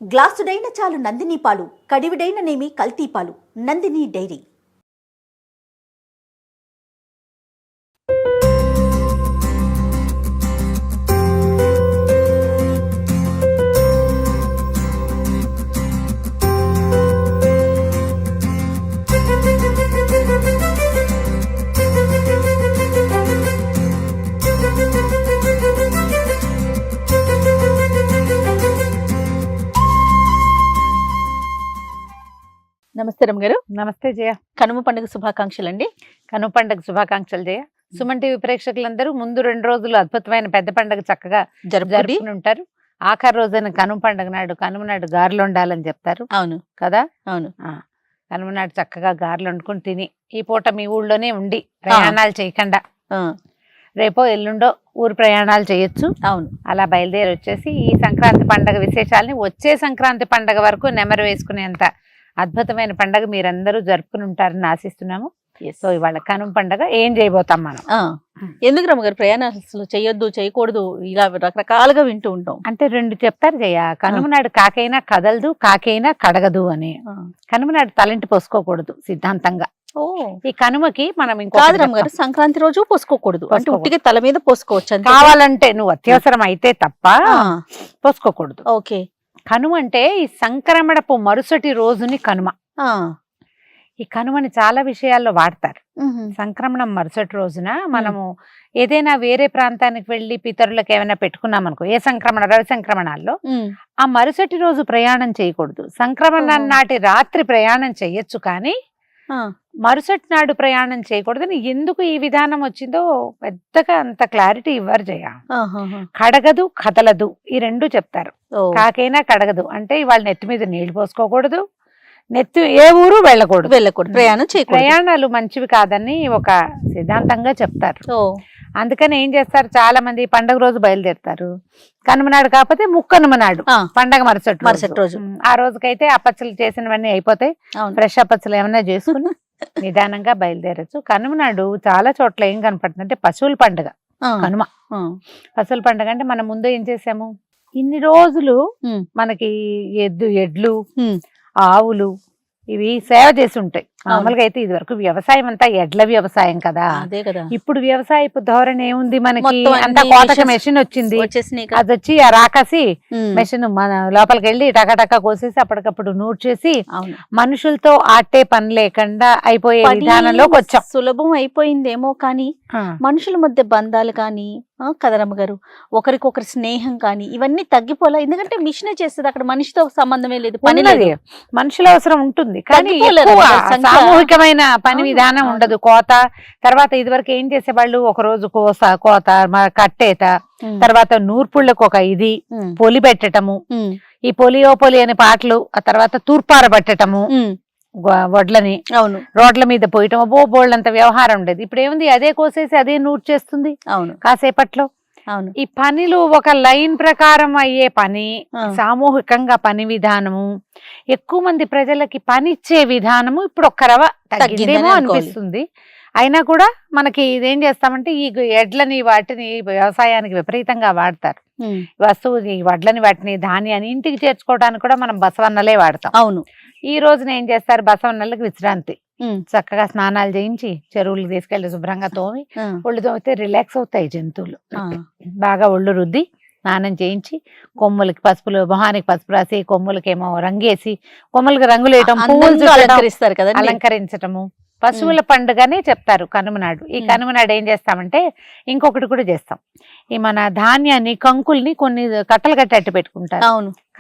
గ్లాసుడైన చాలు నందిని పాలు, కడివిడైన నేమి కల్తీ పాలు. నందిని డైరీ. నమస్తే రమగారు. నమస్తే జయ. కనుమ పండుగ శుభాకాంక్షలు అండి. కనుమ పండుగ శుభాకాంక్షలు జయ. సుమన్ టీవీ ప్రేక్షకులందరూ ముందు 2 రోజులు అద్భుతమైన పెద్ద పండుగ చక్కగా జరుపుకుని ఉంటారు. ఆఖరి రోజైన కనుమ పండుగ నాడు కనుమ నాడు గారెలు వండాలని చెప్తారు. అవును కదా. అవును. కనుమ నాడు చక్కగా గారెలు వండుకుని తిని ఈ పూట మీ ఊళ్ళోనే ఉండి ప్రయాణాలు చేయకుండా రేపో ఎల్లుండో ఊరు ప్రయాణాలు చేయొచ్చు. అవును. అలా బయలుదేరి వచ్చేసి ఈ సంక్రాంతి పండుగ విశేషాలని వచ్చే సంక్రాంతి పండుగ వరకు నెమరు వేసుకునేంత అద్భుతమైన పండుగ మీరందరూ జరుపుకుని ఉంటారని ఆశిస్తున్నాము. సో ఇవాళ కనుమ పండుగ ఏం చేయబోతాం మనం. ఎందుకు రమగారు ప్రయాణాలు అసలు చేయొద్దు చేయకూడదు ఇలా రకరకాలుగా వింటూ ఉంటాం. అంటే 2 చెప్తారు జయ. కనుమ నాడు కాకైనా కదలదు, కాకైనా కడగదు అని. కనుమ నాడు తలంటి పోసుకోకూడదు సిద్ధాంతంగా. ఈ కనుమకి మనం రమగారు సంక్రాంతి రోజు పోసుకోకూడదు అంటే ఉట్టిగా తల మీద పోసుకోవచ్చు. కావాలంటే నువ్వు అత్యవసరం అయితే తప్ప పోసుకోకూడదు. ఓకే. కనుమ అంటే ఈ సంక్రమణపు మరుసటి రోజుని కనుమ. ఈ కనుమని చాలా విషయాల్లో వాడతారు. సంక్రమణం మరుసటి రోజున మనము ఏదైనా వేరే ప్రాంతానికి వెళ్లి పితరులకు ఏమైనా పెట్టుకున్నాం అనుకో, ఏ సంక్రమణ రవి సంక్రమణాల్లో ఆ మరుసటి రోజు ప్రయాణం చేయకూడదు. సంక్రమణం నాటి రాత్రి ప్రయాణం చెయ్యొచ్చు కానీ మరుసటి నాడు ప్రయాణం చేయకూడదని ఎందుకు ఈ విధానం వచ్చిందో పెద్దగా అంత క్లారిటీ ఇవ్వరు జయ. కడగదు కదలదు ఈ 2 చెప్తారు. కాకైనా కడగదు అంటే ఇవాళ నెత్తి మీద నీళ్లు పోసుకోకూడదు, నెత్తి ఏ ఊరు వెళ్ళకూడదు, ప్రయాణాలు మంచివి కాదని ఒక సిద్ధాంతంగా చెప్తారు. అందుకని ఏం చేస్తారు, చాలా మంది పండగ రోజు బయలుదేరుతారు. కనుమనాడు కాకపోతే ముక్కనుమనాడు పండగ మరుసటి రోజు. ఆ రోజుకైతే అప్పచ్చలు చేసినవన్నీ అయిపోతాయి. ఫ్రెష్ అప్పచ్చలు ఏమైనా చేసుకుని నిదానంగా బయలుదేరచ్చు. కనుమనాడు చాలా చోట్ల ఏం కనపడుతుంది అంటే పశువుల పండుగ కనుమ. పశువుల పండుగ అంటే మనం ముందు ఏం చేసాము, ఇన్ని రోజులు మనకి ఎడ్లు ఆవులు ఇవి సేవ చేసి ఉంటాయి. మామూలుగా అయితే ఇది వరకు వ్యవసాయం అంతా ఎడ్ల వ్యవసాయం కదా. ఇప్పుడు వ్యవసాయపు ధోరణి ఏముంది, మనకి అంతా కోతక మెషిన్ వచ్చింది. అది వచ్చి ఆ రాకసి మెషిన్ మన లోపలికి వెళ్ళి టకాటకా కోసేసి అప్పటికప్పుడు నూట్ చేసి మనుషులతో ఆటే పని లేకుండా అయిపోయే విధానంలోకి వచ్చాం. సులభం అయిపోయిందేమో కానీ మనుషుల మధ్య బంధాలు కానీ కదరమ్మ గారు ఒకరికొకరి స్నేహం కానీ ఇవన్నీ తగ్గిపోలే. ఎందుకంటే మిషనే చేస్తుంది, అక్కడ మనిషితో సంబంధమే లేదు. పని లేదు, మనుషుల అవసరం ఉంటుంది కానీ సామూహికమైన పని విధానం ఉండదు. కోత తర్వాత ఇదివరకు ఏం చేసేవాళ్ళు, ఒక రోజు కోత కట్టేత, తర్వాత నూర్పుళ్ళకు ఒక ఇది పొలి పెట్టటము, ఈ పొలియో పొలి అనే పాటలు, ఆ తర్వాత తూర్పార పట్టటము వడ్లని రోడ్ల మీద పోయటం, బోళ్ళంత వ్యవహారం ఉండేది. ఇప్పుడు ఏముంది, అదే కోసేసి అదే నూట్ చేస్తుంది కాసేపట్లో. ఈ పనులు ఒక లైన్ ప్రకారం అయ్యే పని, సామూహికంగా పని విధానము, ఎక్కువ మంది ప్రజలకి పని ఇచ్చే విధానము ఇప్పుడు ఒక్క రవ తగ్గిందేమో అనిపిస్తుంది. అయినా కూడా మనకి ఇదేం చేస్తామంటే ఈ ఎడ్లని వాటిని వ్యవసాయానికి విపరీతంగా వాడతారు. వస్తువు ఈ వడ్లని వాటిని ధాన్యాన్ని ఇంటికి చేర్చుకోవడానికి కూడా మనం బసవన్నలే వాడతాం. అవును. ఈ రోజున ఏం చేస్తారు, బసవన్నలకు విశ్రాంతి, చక్కగా స్నానాలు చేయించి చెరువులకు తీసుకెళ్లి శుభ్రంగా తోమి ఒళ్ళు తోమితే రిలాక్స్ అవుతాయి జంతువులు. బాగా ఒళ్ళు రుద్ది స్నానం చేయించి కొమ్ములకి పసుపులు, మొహానికి పసుపు రాసి, కొమ్ములకేమో రంగేసి, కొమ్ములకి రంగులు వేయటం, పువ్వులు అలంకరిస్తారు కదా, అలంకరించటము పశువుల పండుగనే చెప్తారు కనుమనాడు. ఈ కనుమనాడు ఏం చేస్తామంటే ఇంకొకటి కూడా చేస్తాం, ఈ మన ధాన్యాన్ని కంకుల్ని కొన్ని కట్టలు కట్టేట్టు పెట్టుకుంటారు.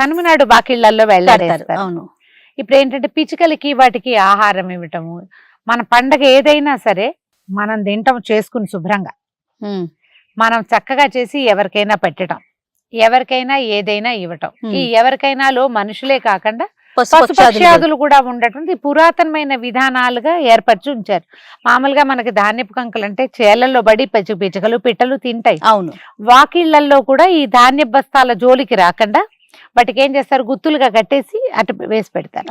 కనుమనాడు బాకిళ్లలో వెళ్ళారు. ఇప్పుడు ఏంటంటే పిచ్చుకలకి వాటికి ఆహారం ఇవ్వటము, మన పండగ ఏదైనా సరే మనం తింటాం చేసుకుని శుభ్రంగా మనం చక్కగా చేసి ఎవరికైనా పెట్టడం, ఎవరికైనా ఏదైనా ఇవ్వటం. ఈ ఎవరికైనాలో మనుషులే కాకుండా పశుపక్ష్యాదులు కూడా ఉండటం పురాతనమైన విధానాలుగా ఏర్పరిచి ఉంచారు. మామూలుగా మనకి ధాన్యపు కంకులు అంటే చేలల్లో బడి పిచ్చుకలు పిట్టలు తింటాయి. వాకిళ్లలో కూడా ఈ ధాన్య బస్తాల జోలికి రాకుండా వాటికి ఏం చేస్తారు, గుత్తులుగా కట్టేసి అటు వేసి పెడతారు.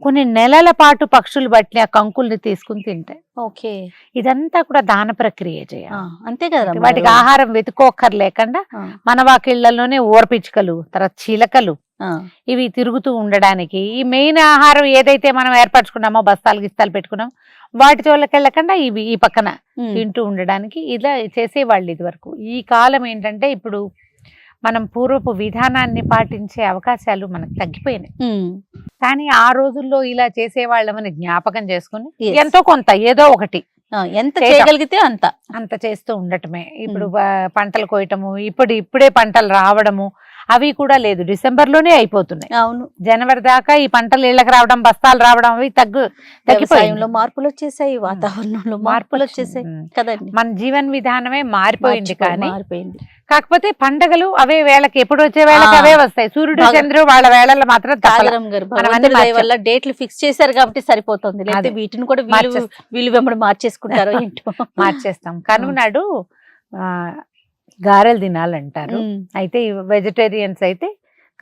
కొన్ని నెలల పాటు పక్షులు బట్టి ఆ కంకుల్ని తీసుకుని తింటాయి. ఓకే. ఇదంతా కూడా దాన ప్రక్రియ చేయాలి. అంతే కదా, వాటికి ఆహారం వెతుకోక్కర్లేకుండా మన వాకిళ్లలోనే ఊరపిచ్చుకలు, తర్వాత చిలకలు, ఇవి తిరుగుతూ ఉండడానికి. ఈ మెయిన్ ఆహారం ఏదైతే మనం ఏర్పరచుకున్నామో బస్తాలు గిస్తాలు పెట్టుకున్నాం వాటి జోళ్ళకి వెళ్ళకుండా ఇవి ఈ పక్కన తింటూ ఉండడానికి ఇలా చేసేవాళ్ళు ఇది వరకు. ఈ కాలం ఏంటంటే ఇప్పుడు మనం పూర్వపు విధానాన్ని పాటించే అవకాశాలు మనకు తగ్గిపోయినాయి. కానీ ఆ రోజుల్లో ఇలా చేసేవాళ్ళమని జ్ఞాపకం చేసుకుని ఎంతో కొంత ఏదో ఒకటి ఎంత చేయగలిగితే అంత చేస్తూ ఉండటమే. ఇప్పుడు పంటలు కోయటము, ఇప్పుడే పంటలు రావడము అవి కూడా లేదు, డిసెంబర్ లోనే అయిపోతున్నాయి. అవును, జనవరి దాకా ఈ పంటలు ఇళ్లకు రావడం బస్తాలు రావడం అవి తగ్గిపోయింలో మార్పులు వచ్చేసాయి, వాతావరణంలో మార్పులు వచ్చేసాయి కదండి. మన జీవన విధానమే మారిపోయింది. కానీ కాకపోతే పండగలు అవే వేళకి ఎప్పుడు వచ్చే వేళకి అవే వస్తాయి. సూర్యుడు చంద్రుడు వాళ్ళ వేళల్లో మాత్రం వల్ల డేట్లు ఫిక్స్ చేశారు కాబట్టి సరిపోతుంది. లేకపోతే వీటిని కూడా వీళ్ళు వెంబడి మార్చేసుకుంటారో ఏంటో. మార్చేస్తాం. కనుమనాడు గారెలు తినాలంటారు. అయితే వెజిటేరియన్స్ అయితే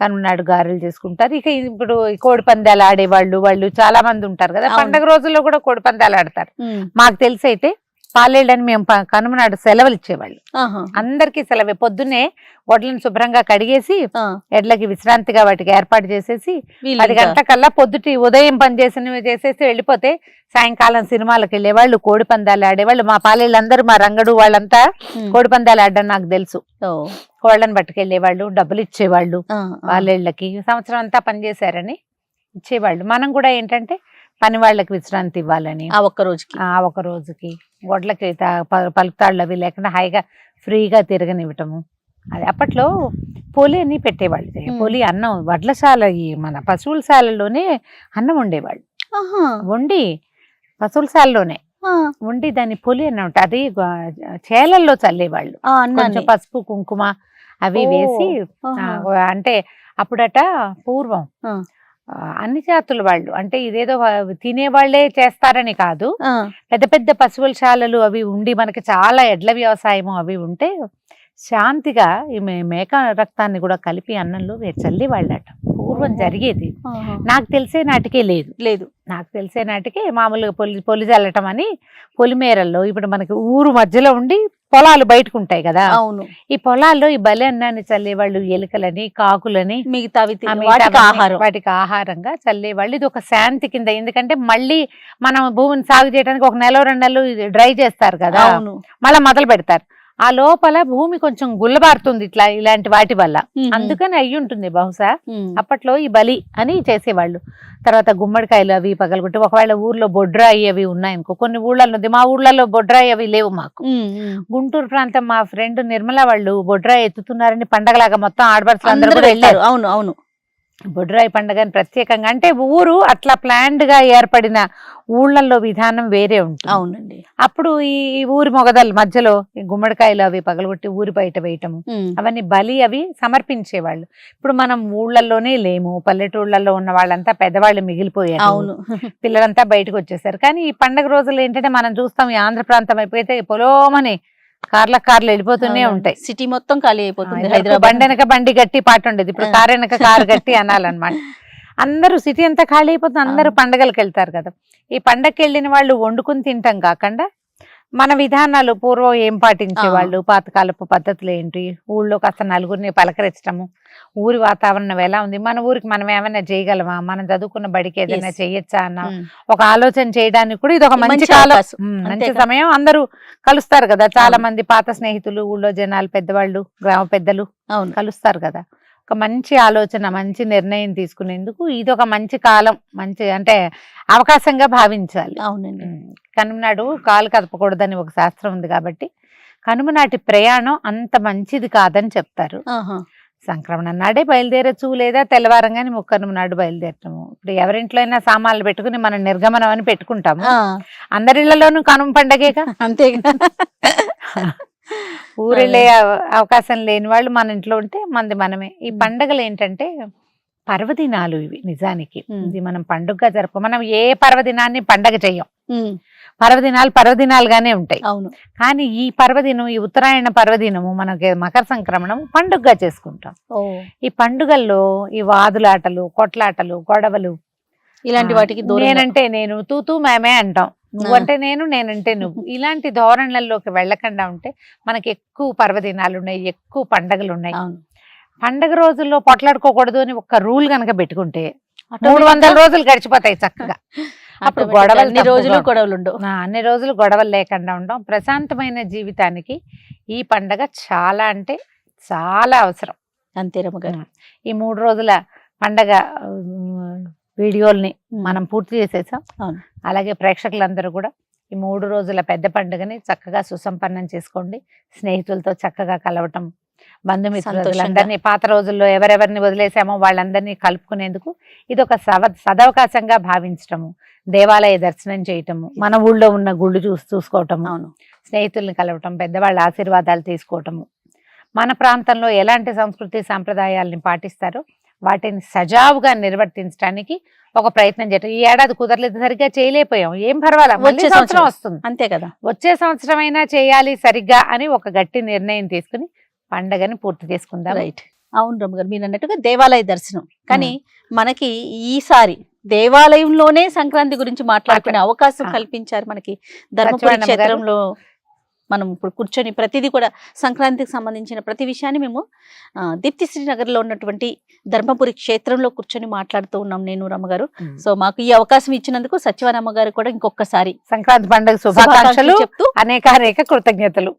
కనుమనాడు గారెలు చేసుకుంటారు. ఇక ఇప్పుడు కోడి పందాలు ఆడేవాళ్ళు వాళ్ళు చాలా మంది ఉంటారు కదా. పండగ రోజుల్లో కూడా కోడి పందాలు ఆడతారు. మాకు తెలిసి అయితే పాలేళ్ళని మేము కనుమనాడు సెలవులు ఇచ్చేవాళ్ళు. అందరికీ సెలవే. పొద్దున్నే వడ్లను శుభ్రంగా కడిగేసి ఎడ్లకి విశ్రాంతిగా వాటికి ఏర్పాటు చేసేసి 10 గంటలకల్లా ఉదయం పని చేసేసి వెళ్ళిపోతే సాయంకాలం సినిమాలకు వెళ్ళేవాళ్ళు, కోడి పందాలు ఆడేవాళ్ళు. మా పాలేళ్ళందరూ మా రంగడు వాళ్ళంతా కోడి పందాలు ఆడడం నాకు తెలుసు. కోళ్ళని పట్టుకెళ్లేవాళ్ళు, డబ్బులు ఇచ్చేవాళ్ళు పాలేళ్ళకి. సంవత్సరం అంతా పనిచేశారని ఇచ్చేవాళ్ళు. మనం కూడా ఏంటంటే పని వాళ్ళకి విశ్రాంతి ఇవ్వాలని ఆ ఒక్క రోజుకి గొడ్లకి పలుకుతాళ్ళు అవి లేకుండా హాయిగా ఫ్రీగా తిరగనివ్వటము. అది అప్పట్లో పొలి అని పెట్టేవాళ్ళు. పొలి అన్నం వడ్లశాల మన పశువుల శాలలోనే అన్నం వండేవాళ్ళు. వండి పశువులశాలలోనే వండి దాన్ని పొలి అన్న అది చేలల్లో చల్లేవాళ్ళు. కొంచెం పసుపు కుంకుమ అవి వేసి. అంటే అప్పుడట పూర్వం అన్ని జాతుల వాళ్ళు, అంటే ఇదేదో తినేవాళ్లే చేస్తారని కాదు, పెద్ద పెద్ద పశువుల శాలలు అవి ఉండి మనకి చాలా ఎడ్ల వ్యవసాయము అవి ఉంటే శాంతిగా ఈ మేక రక్తాన్ని కూడా కలిపి అన్నంలో చల్లి వాళ్ళట. పూర్వం జరిగేది. నాకు తెలిసే నాటికే లేదు. నాకు తెలిసే నాటికే మామూలుగా పొలి చల్లటం అని పొలిమేరల్లో ఇప్పుడు మనకి ఊరు మధ్యలో ఉండి పొలాలు బయటకు ఉంటాయి కదా. అవును, ఈ పొలాల్లో ఈ బలి అన్నాన్ని చల్లేవాళ్ళు. ఎలుకలని, కాకులని, వాటికి ఆహారంగా చల్లేవాళ్ళు. ఇది ఒక శాంతి కింద. ఎందుకంటే మళ్ళీ మనం భూమిని సాగు చేయడానికి 1 నెల 2 నెలలు డ్రై చేస్తారు కదా, మళ్ళీ మొదలు పెడతారు. ఆ లోపల భూమి కొంచెం గుల్లబారుతుంది ఇలాంటి వాటి వల్ల. అందుకని అయ్యి ఉంటుంది బహుశా. అప్పట్లో ఈ బలి అని చేసేవాళ్ళు. తర్వాత గుమ్మడికాయలు అవి పగలగొట్టి, ఒకవేళ ఊర్లో బొడ్రాయి అవి ఉన్నాయనుకో, కొన్ని ఊళ్ళల్లో ఉంది, మా ఊళ్ళలో బొడ్రాయి అవి లేవు మాకు. గుంటూరు ప్రాంతం మా ఫ్రెండ్ నిర్మల వాళ్ళు బొడ్రాయి ఎత్తుతున్నారని పండగలాగా మొత్తం ఆడపడుచులు అందరూ కూడా వెళ్ళారు. అవును, బొడ్రాయి పండుగని ప్రత్యేకంగా, అంటే ఊరు అట్లా ప్లాన్డ్ గా ఏర్పడిన ఊళ్ళల్లో విధానం వేరే ఉంటుంది. అవునండి. అప్పుడు ఈ ఊరి మొగదల మధ్యలో గుమ్మడికాయలు అవి పగలగొట్టి ఊరి బయట వేయటము అవన్నీ బలి అవి సమర్పించేవాళ్ళు. ఇప్పుడు మనం ఊళ్ళల్లోనే లేము, పల్లెటూళ్ళల్లో ఉన్న వాళ్ళంతా పెద్దవాళ్ళు మిగిలిపోయారు. అవును, పిల్లలంతా బయటకు వచ్చేసారు. కానీ ఈ పండుగ రోజులు ఏంటంటే మనం చూస్తాం, ఈ ఆంధ్ర ప్రాంతం అయిపోతే పొలోమని కార్లు వెళ్ళిపోతూనే ఉంటాయి. సిటీ మొత్తం ఖాళీ అయిపోతుంది. హైదరాబాద్ బండి వెనక బండి గట్టి పాట ఉండేది, ఇప్పుడు కారు వెనక కారు గట్టి అనాలన్నమాట. అందరూ సిటీ అంతా ఖాళీ అయిపోతుంది. అందరూ పండగలకు వెళ్తారు కదా. ఈ పండగకి వెళ్ళిన వాళ్ళు వండుకుని తింటాం కాకుండా మన విధానాలు పూర్వం ఏం పాటించేవాళ్ళు, పాతకాలపు పద్ధతులు ఏంటి, ఊళ్ళో కాస్త నలుగురిని పలకరించడము, ఊరి వాతావరణం ఎలా ఉంది, మన ఊరికి మనం ఏమైనా చేయగలమా, మనం చదువుకున్న బడికి ఏదైనా చేయొచ్చా అన్న ఒక ఆలోచన చేయడానికి కూడా ఇది ఒక మంచి కాలం, మంచి సమయం. అందరూ కలుస్తారు కదా, చాలా మంది పాత స్నేహితులు, ఊళ్ళో జనాలు, పెద్దవాళ్ళు, గ్రామ పెద్దలు కలుస్తారు కదా. ఒక మంచి ఆలోచన, మంచి నిర్ణయం తీసుకునేందుకు ఇది ఒక మంచి కాలం, మంచి అంటే అవకాశంగా భావించాలి. అవునండి. కనుమ నాడు కాలు కదపకూడదని ఒక శాస్త్రం ఉంది కాబట్టి కనుమ నాటి ప్రయాణం అంత మంచిది కాదని చెప్తారు. సంక్రమణ నాడే బయలుదేరచ్చు, లేదా తెల్లవారంగానే ముక్కనుమ నాడు బయలుదేరటము. ఇప్పుడు ఎవరింట్లో అయినా సామాన్లు పెట్టుకుని మనం నిర్గమనం అని పెట్టుకుంటాము. అందరిళ్లలోనూ కనుమ పండగేగా, అంతేగా. ఊరెళ్ళే అవకాశం లేని వాళ్ళు మన ఇంట్లో ఉంటే మంది మనమే. ఈ పండగలు ఏంటంటే పర్వదినాలు ఇవి. నిజానికి ఇది మనం పండుగగా జరుపు, మనం ఏ పర్వదినాన్ని పండగ చెయ్యం. పర్వదినాలుగానే ఉంటాయి. అవును. కానీ ఈ పర్వదినం, ఈ ఉత్తరాయణ పర్వదినము, మనకి మకర సంక్రమణం పండుగగా చేసుకుంటాం. ఈ పండుగల్లో ఈ వాదులాటలు, కొట్లాటలు, గొడవలు, ఇలాంటి వాటికి నేనంటే నేను, తూతూ మేమే అంటాం, నువ్వంటే నేను, నేనంటే నువ్వు, ఇలాంటి ధోరణులలోకి వెళ్ళకుండా ఉంటే మనకి ఎక్కువ పర్వదినాలు ఉన్నాయి, ఎక్కువ పండగలు ఉన్నాయి. పండగ రోజుల్లో పొట్లాడుకోకూడదు అని ఒక రూల్ గనక పెట్టుకుంటే 300 రోజులు గడిచిపోతాయి చక్కగా. అప్పుడు గొడవలు అన్ని రోజులు గొడవలు ఉండవు. అన్ని రోజులు గొడవలు లేకుండా ఉండడం. ప్రశాంతమైన జీవితానికి ఈ పండగ చాలా అంటే చాలా అవసరం. అంతే రమ్మగారు. ఈ 3 రోజుల పండగ వీడియోల్ని మనం పూర్తి చేసేసాం. అవును. అలాగే ప్రేక్షకులందరూ కూడా ఈ 3 రోజుల పెద్ద పండుగని చక్కగా సుసంపన్నం చేసుకోండి. స్నేహితులతో చక్కగా కలవటం, బంధుమిత్రులందరినీ, పాత రోజుల్లో ఎవరెవరిని వదిలేసామో వాళ్ళందరినీ కలుపుకునేందుకు ఇది ఒక సదవకాశంగా భావించటము, దేవాలయ దర్శనం చేయటము, మన ఊళ్ళో ఉన్న గుళ్ళు చూసుకోవటము, అవును, స్నేహితుల్ని కలవటం, పెద్దవాళ్ళ ఆశీర్వాదాలు తీసుకోవటము, మన ప్రాంతంలో ఎలాంటి సంస్కృతి సాంప్రదాయాలని పాటిస్తారో వాటిని సజావుగా నిర్వర్తించడానికి ఒక ప్రయత్నం చేయటం. ఈ ఏడాది కుదరలేదు, సరిగ్గా చేయలేకపోయాం, ఏం పర్వాలేదు, వచ్చే సంవత్సరం వస్తుంది, అంతే కదా, వచ్చే సంవత్సరం అయినా చేయాలి సరిగ్గా అని ఒక గట్టి నిర్ణయం తీసుకుని పండగని పూర్తి చేసుకుందాం. రైట్. అవును రమ్మగారు, మీరు అన్నట్టుగా దేవాలయ దర్శనం. కానీ మనకి ఈసారి దేవాలయంలోనే సంక్రాంతి గురించి మాట్లాడుకునే అవకాశం కల్పించారు మనకి ధర్మపురి క్షేత్రంలో. మనం ఇప్పుడు కూర్చొని ప్రతిదీ కూడా సంక్రాంతికి సంబంధించిన ప్రతి విషయాన్ని మేము దీప్తి శ్రీనగర్లో ఉన్నటువంటి ధర్మపురి క్షేత్రంలో కూర్చొని మాట్లాడుతూ ఉన్నాం నేను రమ్మగారు. సో మాకు ఈ అవకాశం ఇచ్చినందుకు సత్యవానమ్మ గారు కూడా ఇంకొకసారి సంక్రాంతి పండుగ శుభాకాంక్షలు చెప్తూ అనేక కృతజ్ఞతలు.